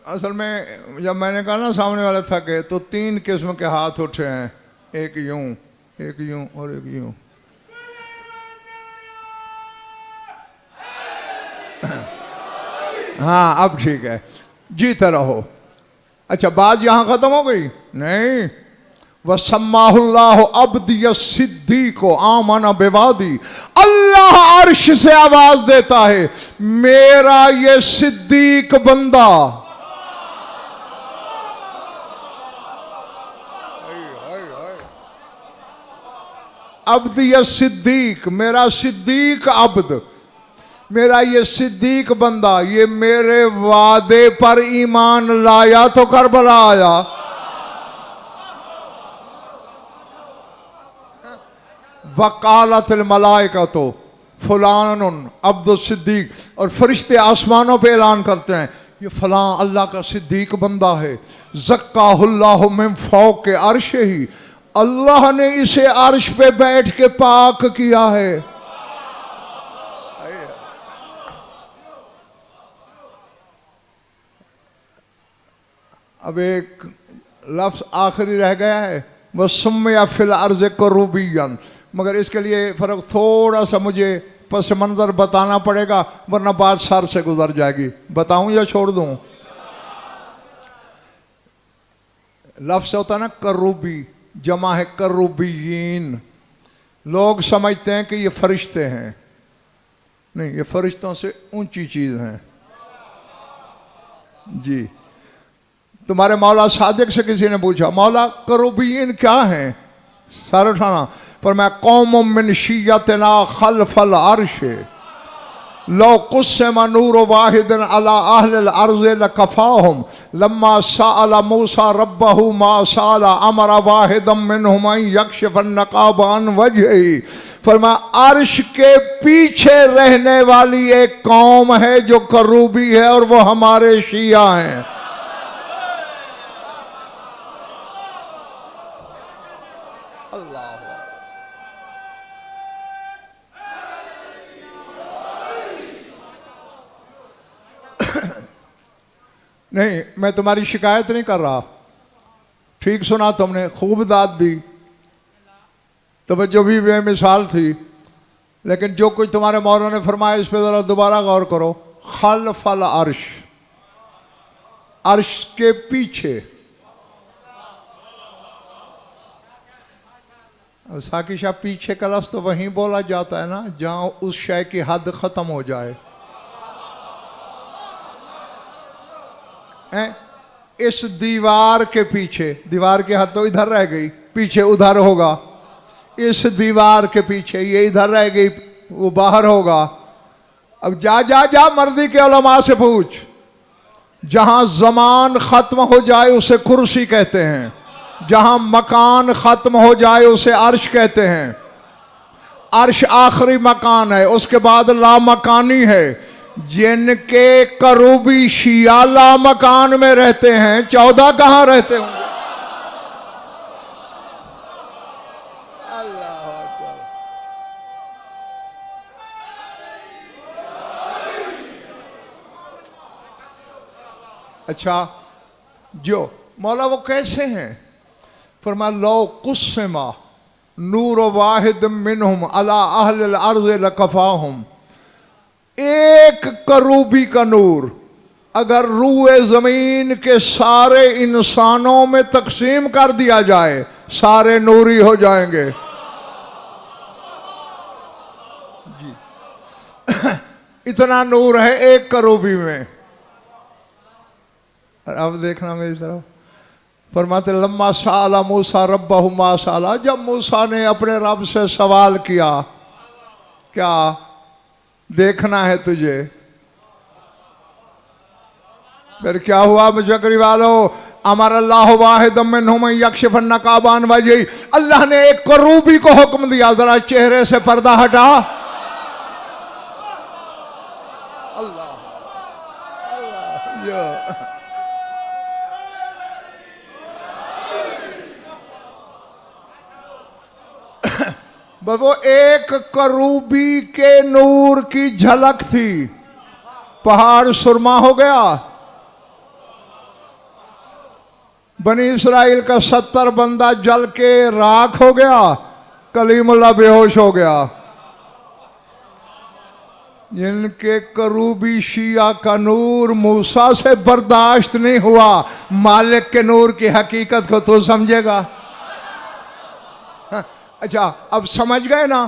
असल में जब मैंने कहा ना सामने वाले थके, तो 3 किस्म के हाथ उठे हैं। एक यूं, एक यूं और एक यूं। हाँ अब ठीक है, जीते रहो। अच्छा बात यहां खत्म हो गई? नहीं, वसम्माहुल्लाहु अब्दिय सिद्दीको आमना बेवादी। अल्लाह अर्श से आवाज देता है, मेरा ये सिद्दीक बंदा, अब्दिय सिद्दीक, मेरा सिद्दीक अब्द, मेरा ये सिद्दीक बंदा, ये मेरे वादे पर ईमान लाया तो करबला आया। वकालतल मलाइका तो फलानुन अब्दुल सिद्दीक, और फरिश्ते आसमानों पे ऐलान करते हैं ये फलां अल्लाह का सिद्दीक बंदा है। ज़क्काहुल्लाहु मिन फ़ौक़ अर्श ही, अल्लाह ने इसे अर्श पे बैठ के पाक किया है। अब एक लफ्ज आखिरी रह गया है, वह सुम्मिया फिल अर्ज़ करूबियन, मगर इसके लिए फ़र्क थोड़ा सा मुझे पस मंज़र बताना पड़ेगा, वरना बात सर से गुजर जाएगी। बताऊं या छोड़ दूं? लफ्ज़ होता है ना करूबी, जमा है करूबियीन। लोग समझते हैं कि ये फरिश्ते हैं, नहीं, ये फरिश्तों से ऊंची चीज़ हैं जी। तुम्हारे मौला सादिक से किसी ने पूछा, मौला करूबियीन क्या हैं? सारे उठाना। फरमाया कौम मिन शियतना खल्फल अर्श लो कुस्सम नूर वाहिदन अला अहलिल अर्ज़ लकफ़ाहुम लम्मा सअला मूसा रब्बहु मा सअला अमरा वाहिदम मिनहुम अन यक्शिफन नक़ाब अन वजही। फरमाया अर्श के पीछे रहने वाली एक कौम है जो करूबी है, और वो हमारे शिया हैं। नहीं, मैं तुम्हारी शिकायत नहीं कर रहा, ठीक सुना तुमने, खूब दाद दी, तवज्जो भी बेमिसाल थी, लेकिन जो कुछ तुम्हारे मौला ने फरमाया इस पे ज़रा दोबारा गौर करो। खल्फल अर्श, अर्श के पीछे। अब साकी शाह, पीछे का लफ्ज़ तो वहीं बोला जाता है ना जहाँ उस शय की हद ख़त्म हो जाए। इस दीवार के पीछे, दीवार की हद तो इधर रह गई, पीछे उधर होगा। इस दीवार के पीछे, ये इधर रह गई, वो बाहर होगा। अब जा जा जा मर्दी के उलमा से पूछ, जहां जमान खत्म हो जाए उसे कुर्सी कहते हैं, जहां मकान खत्म हो जाए उसे अर्श कहते हैं। अर्श आखिरी मकान है, उसके बाद ला मकानी है। जिनके करूबी शिया ला मकान में रहते हैं, 14 कहां रहते होंगे? अल्लाह अकबर। अच्छा, जो मौला वो कैसे हैं? फरमा लो कुस्समा नूर वाहिद मिनहुम अला अहलिल अर्ज़ लकफ़ाहुम। एक करूबी का नूर अगर रूए ज़मीन के सारे इंसानों में तकसीम कर दिया जाए, सारे नूरी हो जाएंगे जी। इतना नूर है एक करूबी में। अब देखना मेरी तरफ, फरमाते लम्मा साला मूसा रब्बहु मा साला, जब मूसा ने अपने रब से सवाल किया, क्या देखना है तुझे? फिर क्या हुआ मुजक्करी वालों? अमर अल्लाह वाहिदम मिनहुम यक्शिफन नक़ाब अन वजही, अल्लाह ने एक करूबी को हुक्म दिया, जरा चेहरे से पर्दा हटा। अल्लाह अल्लाह। वो एक करूबी के नूर की झलक थी, पहाड़ सुरमा हो गया। बनी इसराइल का 70 बंदा जल के राख हो गया, कलीमुल्लाह बेहोश हो गया। जिनके करूबी शिया का नूर मूसा से बर्दाश्त नहीं हुआ, मालिक के नूर की हकीकत को तो समझेगा। अच्छा, अब समझ गए ना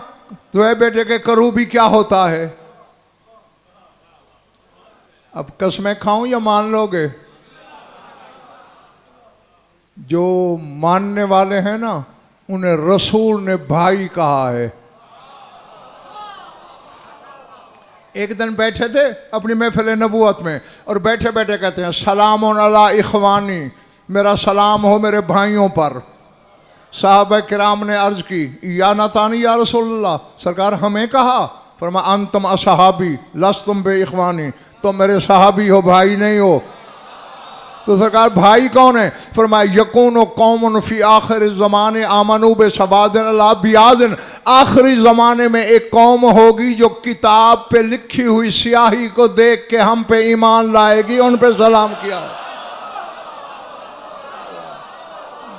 तुम्हें बेटे के करूबी क्या होता है। अब कसमें खाऊं या मान लोगे? जो मानने वाले हैं ना, उन्हें रसूल ने भाई कहा है। एक दिन बैठे थे अपनी महफिल नबूवत में, और बैठे बैठे कहते हैं सलाम अला इखवानी, मेरा सलाम हो मेरे भाइयों पर। साहबा किराम ने अर्ज की, या नतानी या रसूलल्लाह, सरकार हमें कहा? फरमा अंतम असहाबी लस्तुम बे इखवानी, तो मेरे सहाबी हो, भाई नहीं हो। तो सरकार भाई कौन है? फरमाया यकून कौमुन फी आखिर ज़माने आमनू बे सवादिन अला बियादिन, आखिरी ज़माने में एक कौम होगी जो किताब पे लिखी हुई स्याही को देख के हम पे ईमान लाएगी, उन पे सलाम किया।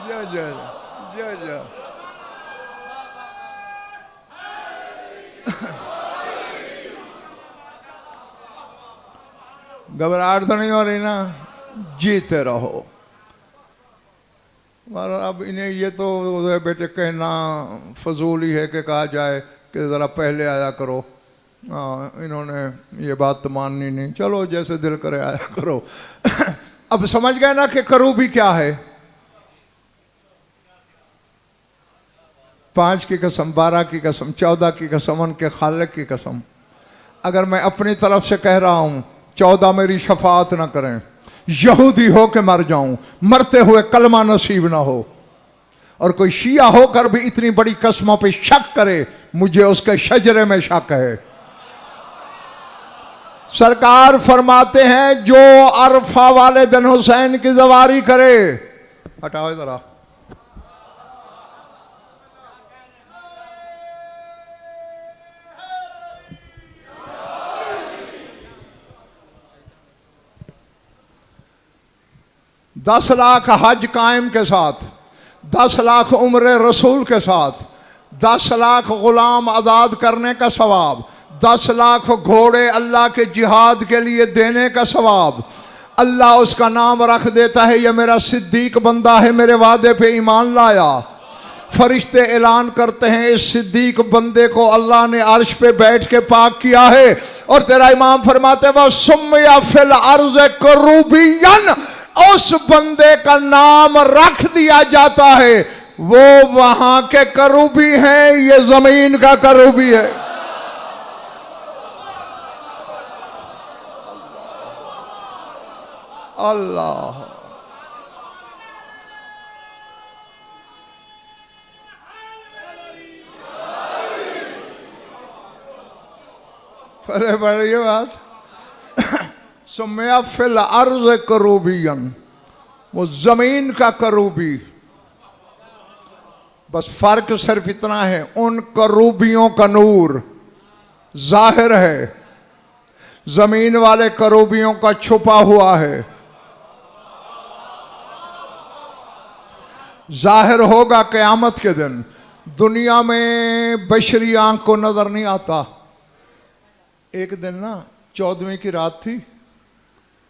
जय जय जय जय। घबराहट तो नहीं हो रही ना? जीते रहो। और अब इन्हें ये तो बेटे कहना फजूल ही है कि कहा जाए कि ज़रा पहले आया करो। इन्होंने ये बात तो माननी नहीं, चलो जैसे दिल करे आया करो। अब समझ गए ना कि करूबी क्या है। 5 की कसम, 12 की कसम, 14 की कसम, उनके खालिक की कसम, अगर मैं अपनी तरफ से कह रहा हूं 14 मेरी शफाअत ना करें, यहूदी हो के मर जाऊं, मरते हुए कलमा नसीब ना हो, और कोई शिया होकर भी इतनी बड़ी कसमों पे शक करे, मुझे उसके शजरे में शक है। सरकार फरमाते हैं जो अरफा वाले दिन हुसैन की जवारी करे, हटाओ जरा, दस लाख हज कायम के साथ, 10 लाख उम्र रसूल के साथ, 10 लाख गुलाम आज़ाद करने का सवाब, 10 लाख घोड़े अल्लाह के जिहाद के लिए देने का सवाब, अल्लाह उसका नाम रख देता है ये मेरा सिद्दीक बंदा है, मेरे वादे पे ईमान लाया। फरिश्ते ऐलान करते हैं इस सिद्दीक बंदे को अल्लाह ने अर्श पे बैठ के पाक किया है। और तेरा इमाम फरमाते वह सुम्मिया फिल अर्ज़ करूबियन, उस बंदे का नाम रख दिया जाता है, वो वहां के करूबी हैं, ये जमीन का करूबी है। अल्लाह अरे बड़ी बात। सुम्मिया फिल अर्ज़ करूबियन, वो जमीन का करूबी। बस फर्क सिर्फ इतना है, उन करूबियों का नूर जाहिर है, जमीन वाले करूबियों का छुपा हुआ है। जाहिर होगा क़यामत के दिन। दुनिया में बशरी आंख को नजर नहीं आता। एक दिन ना 14वीं की रात थी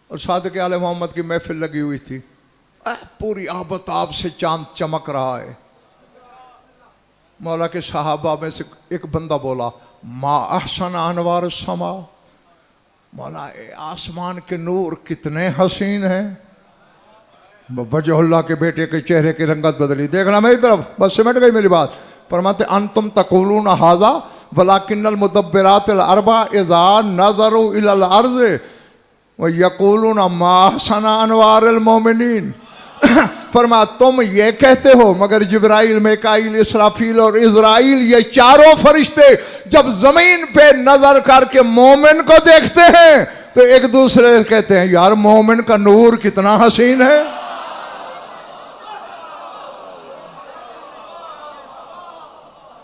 और सादिक आले मोहम्मद की महफिल लगी हुई थी, पूरी आबताब से चांद चमक रहा है। मौला के सहाबा में से एक बंदा बोला, मा अहसन अनवार समा, मौला आसमान के नूर कितने हसीन हैं। वजहुल्लाह के बेटे के चेहरे की रंगत बदली, देखना मेरी तरफ, बस सिमट गई मेरी बात। फरमाते अंतुम तकूलून हाजा वलाकिन्नल मुदब्बिरातिल अरबा इज़ा नज़रू इलल अर्ज़ व यक़ूलून मा अहसना अनवारिल मोमिनीन। फरमा तुम ये कहते हो, मगर जिब्राइल, मिकाईल, इसराफील और इज़राइल, ये चारों फरिश्ते जब जमीन पे नजर करके मोमिन को देखते हैं तो एक दूसरे से कहते हैं यार मोमिन का नूर कितना हसीन है।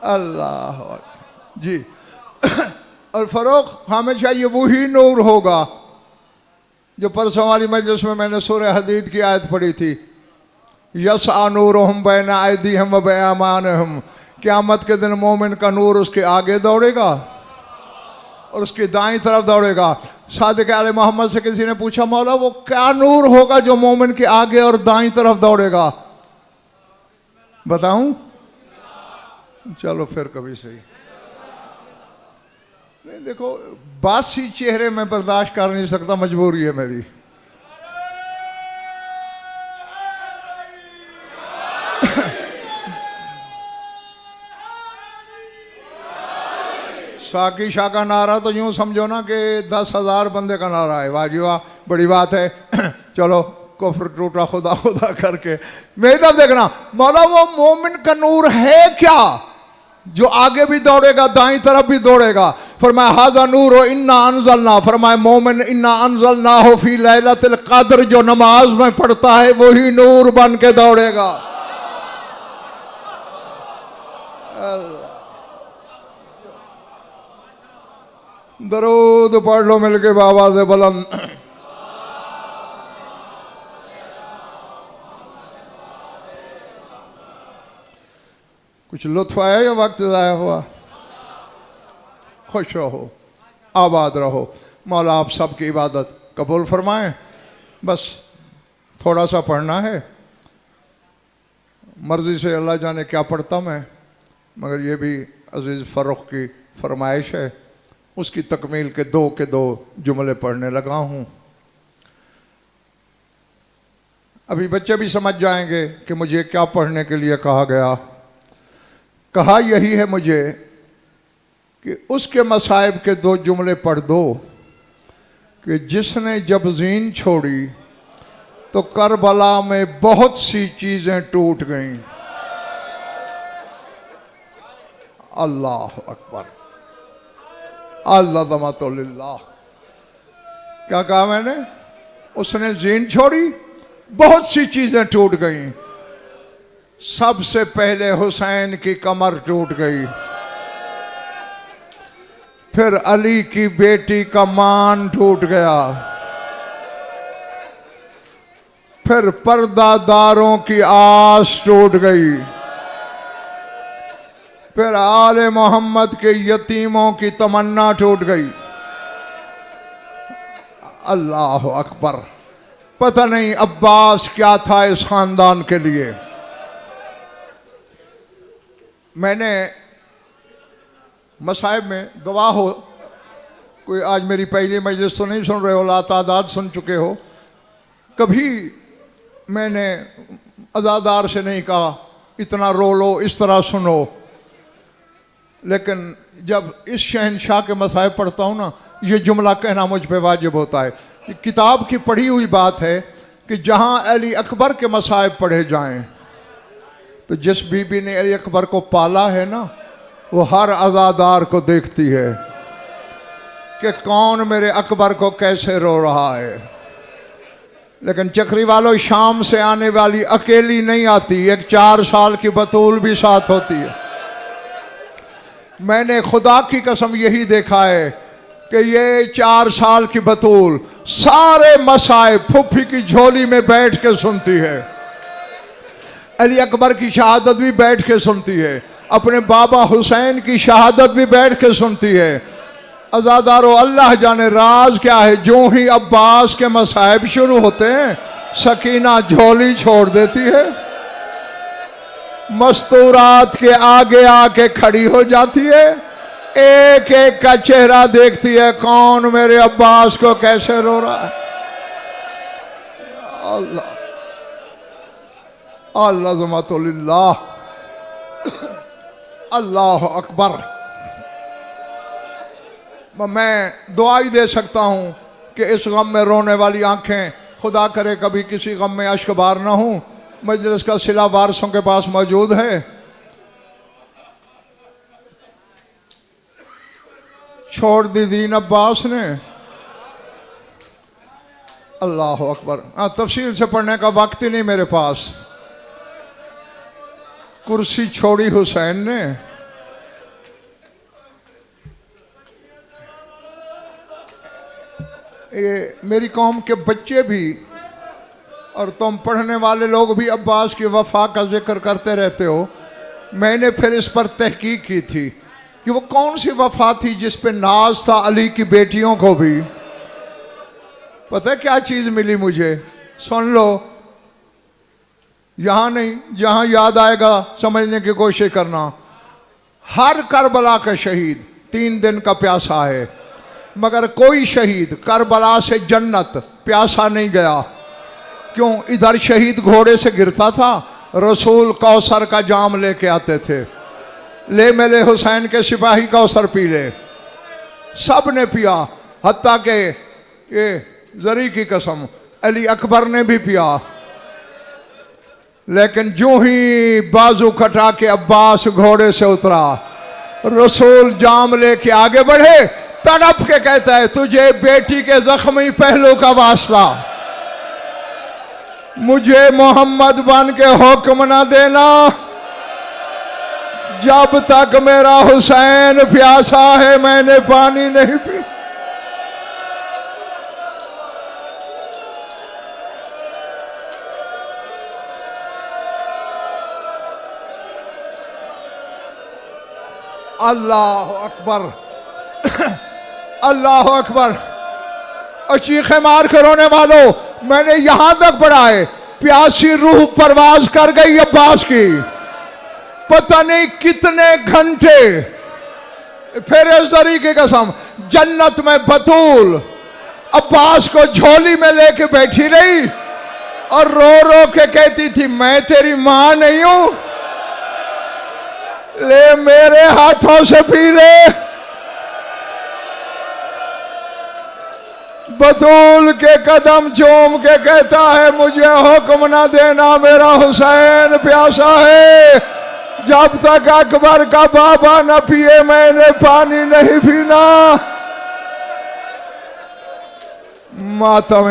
अल्लाह जी। और फरोख हमेशा ये वही नूर होगा जो परसों वाली मजलिस में मैंने सूरह हदीद की आयत पढ़ी थी, यस नूरुहुम बैन अयदीहिम व बिअयमानिहिम, क़यामत के दिन मोमिन का नूर उसके आगे दौड़ेगा और उसकी दाईं तरफ दौड़ेगा। सादिक आले मोहम्मद से किसी ने पूछा, मौला वो क्या नूर होगा जो मोमिन के आगे और दाईं तरफ दौड़ेगा? बताऊं? चलो फिर कभी सही। नहीं देखो, बासी चेहरे में बर्दाश्त कर नहीं सकता, मजबूरी है मेरी। साकी शाह का नारा तो यूं समझो ना कि 10,000 बंदे का नारा है। वाह जी वाह, बड़ी बात है। चलो कुफ्र टूटा खुदा खुदा करके। मेरी तरफ देखना, मौला वो मोमिन का नूर है क्या जो आगे भी दौड़ेगा दाईं तरफ भी दौड़ेगा? फरमाया हाजा नूर हो इन्ना अनजलना, फरमाया मोमिन इन्ना अनजलना हो फी लैलतिल क़द्र, जो नमाज में पढ़ता है वही नूर बन के दौड़ेगा। दरूद पढ़ लो मिलके बाबा से बुलंद। कुछ लुत्फ आया या वक्त ज़ाया हुआ? खुश रहो, आबाद रहो। मौला आप सबकी इबादत कबूल फरमाएं। बस थोड़ा सा पढ़ना है, मर्ज़ी से अल्लाह जाने क्या पढ़ता मैं, मगर ये भी अज़ीज़ फ़र्रुख की फरमाइश है, उसकी तकमील के दो जुमले पढ़ने लगा हूँ। अभी बच्चे भी समझ जाएंगे कि मुझे क्या पढ़ने के लिए कहा गया। कहा यही है मुझे कि उसके मसाइब के 2 जुमले पढ़ दो कि जिसने जब ज़ीन छोड़ी तो करबला में बहुत सी चीज़ें टूट गईं। अल्लाह अकबर, अल्लाह। क्या कहा मैंने? उसने ज़ीन छोड़ी, बहुत सी चीज़ें टूट गईं। सबसे पहले हुसैन की कमर टूट गई, फिर अली की बेटी का मान टूट गया, फिर पर्दादारों की आस टूट गई, फिर आले मोहम्मद के यतीमों की तमन्ना टूट गई। अल्लाह अकबर। पता नहीं अब्बास क्या था इस खानदान के लिए। मैंने मसाइब में गवाह हो, कोई आज मेरी पहली मजलिस तो नहीं सुन रहे हो, लातादाद सुन चुके हो। कभी मैंने अज़ादार से नहीं कहा इतना रो लो, इस तरह सुनो, लेकिन जब इस शहनशाह के मसाइब पढ़ता हूँ ना, ये जुमला कहना मुझ पे वाजिब होता है। ये किताब की पढ़ी हुई बात है कि जहाँ अली अकबर के मसाइब पढ़े जाएं, तो जिस बीबी ने अली अकबर को पाला है ना, वो हर अज़ादार को देखती है कि कौन मेरे अकबर को कैसे रो रहा है। लेकिन चक्री वालों, शाम से आने वाली अकेली नहीं आती, एक 4 साल की बतूल भी साथ होती है। मैंने खुदा की कसम यही देखा है कि ये 4 साल की बतूल सारे मसाइब फुफ्फी की झोली में बैठ के सुनती है। अली अकबर की शहादत भी बैठ के सुनती है, अपने बाबा हुसैन की शहादत भी बैठ के सुनती है। अज़ादारो, अल्लाह जाने राज क्या है, जो ही अब्बास के मसाइब शुरू होते हैं सकीना झोली छोड़ देती है, मस्तूरात के आगे आके खड़ी हो जाती है, एक एक का चेहरा देखती है, कौन मेरे अब्बास को कैसे रो रहा है। अल्लाह अल्लाह, अल्लाह अकबर। मैं दुआ ही दे सकता हूँ कि इस गम में रोने वाली आंखें, खुदा करे कभी किसी गम में अश्क बार ना हो। मजलिस का सिला वारसों के पास मौजूद है। छोड़ दी दीन अब्बास ने। अल्लाह अकबर। तफसील से पढ़ने का वक्त ही नहीं मेरे पास। कुर्सी छोड़ी हुसैन ने, ये मेरी कौम के बच्चे भी और तुम पढ़ने वाले लोग भी अब्बास की वफा का जिक्र करते रहते हो। मैंने फिर इस पर तहकीक की थी कि वो कौन सी वफा थी जिस पे नाज था अली की बेटियों को भी। पता है क्या चीज मिली मुझे? सुन लो, यहां नहीं, जहां याद आएगा समझने की कोशिश करना। हर करबला का शहीद 3 दिन का प्यासा है, मगर कोई शहीद करबला से जन्नत प्यासा नहीं गया। क्यों? इधर शहीद घोड़े से गिरता था, रसूल कौसर का जाम लेके आते थे, ले मेरे हुसैन के सिपाही कौसर पी ले। सब ने पिया, हत्ता के ये जरी की कसम अली अकबर ने भी पिया। लेकिन जो ही बाजू कटा के अब्बास घोड़े से उतरा, रसूल जाम लेके आगे बढ़े, तड़प के कहता है, तुझे बेटी के जख्मी पहलू का वास्ता, मुझे मोहम्मद बन के हुक्म ना देना जब तक मेरा हुसैन प्यासा है, मैंने पानी नहीं पी। अल्लाह अकबर, अल्लाह अकबर। और चीखे मार कर रोने वालों, मैंने यहां तक पढ़ा है, प्यासी रूह परवाज कर गई अब्बास की, पता नहीं कितने घंटे। फिर इस जरी की कसम, जन्नत में बतूल अब्बास को झोली में लेके बैठी रही और रो रो के कहती थी, मैं तेरी मां नहीं हूं, ले मेरे हाथों से पी ले। बतूल के कदम चूम के कहता है, मुझे हुक्म ना देना, मेरा हुसैन प्यासा है, जब तक अकबर का बाबा न पिए मैंने पानी नहीं पीना। मातम